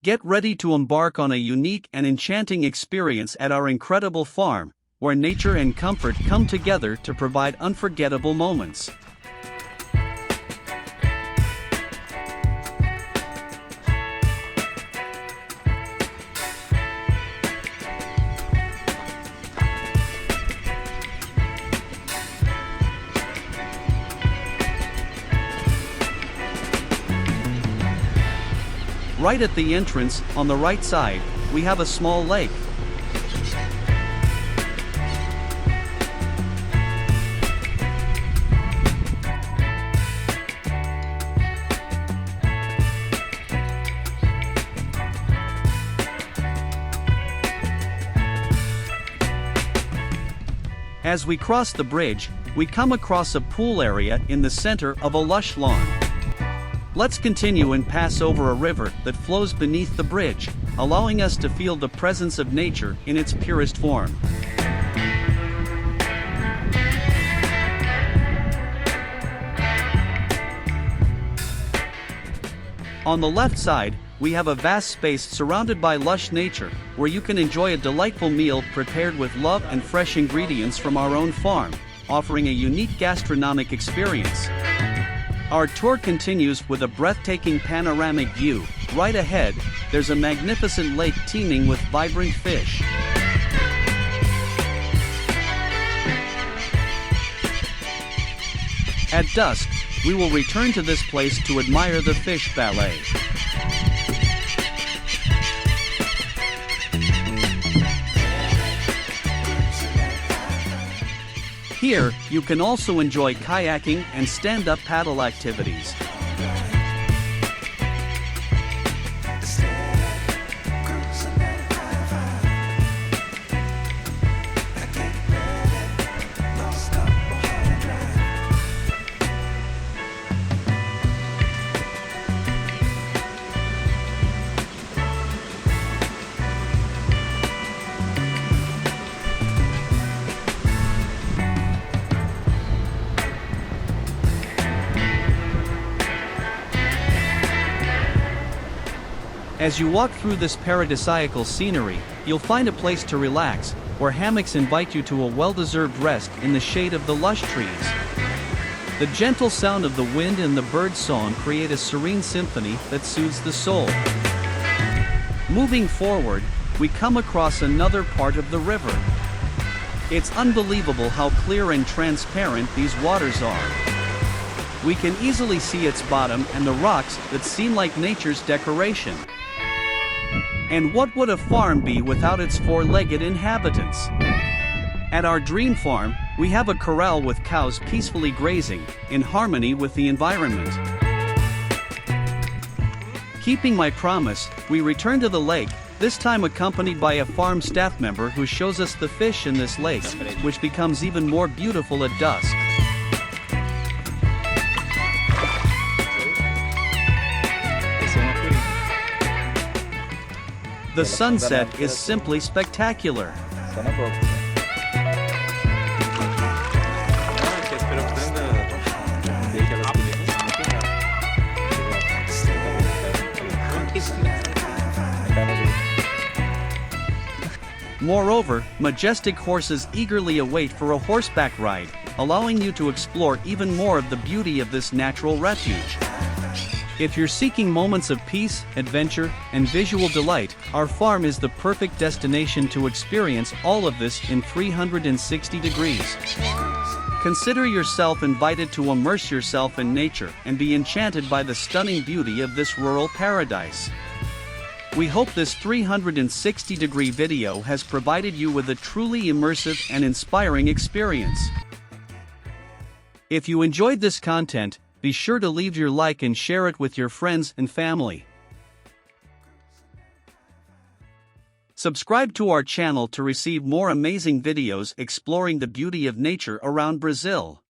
Get ready to embark on a unique and enchanting experience at our incredible farm, where nature and comfort come together to provide unforgettable moments. Right at the entrance, on the right side, we have a small lake. As we cross the bridge, we come across a pool area in the center of a lush lawn. Let's continue and pass over a river that flows beneath the bridge, allowing us to feel the presence of nature in its purest form. On the left side, we have a vast space surrounded by lush nature, where you can enjoy a delightful meal prepared with love and fresh ingredients from our own farm, offering a unique gastronomic experience. Our tour continues with a breathtaking panoramic view. Right ahead, there's a magnificent lake teeming with vibrant fish. At dusk, we will return to this place to admire the fish ballet. Here, you can also enjoy kayaking and stand-up paddle activities. As you walk through this paradisiacal scenery, you'll find a place to relax, where hammocks invite you to a well-deserved rest in the shade of the lush trees. The gentle sound of the wind and the bird song create a serene symphony that soothes the soul. Moving forward, we come across another part of the river. It's unbelievable how clear and transparent these waters are. We can easily see its bottom and the rocks that seem like nature's decoration. And what would a farm be without its four-legged inhabitants? At our dream farm, we have a corral with cows peacefully grazing, in harmony with the environment. Keeping my promise, we return to the lake, this time accompanied by a farm staff member who shows us the fish in this lake, which becomes even more beautiful at dusk. The sunset is simply spectacular. Moreover, majestic horses eagerly await for a horseback ride, allowing you to explore even more of the beauty of this natural refuge. If you're seeking moments of peace, adventure, and visual delight, our farm is the perfect destination to experience all of this in 360 degrees. Consider yourself invited to immerse yourself in nature and be enchanted by the stunning beauty of this rural paradise. We hope this 360-degree video has provided you with a truly immersive and inspiring experience. If you enjoyed this content, be sure to leave your like and share it with your friends and family. Subscribe to our channel to receive more amazing videos exploring the beauty of nature around Brazil.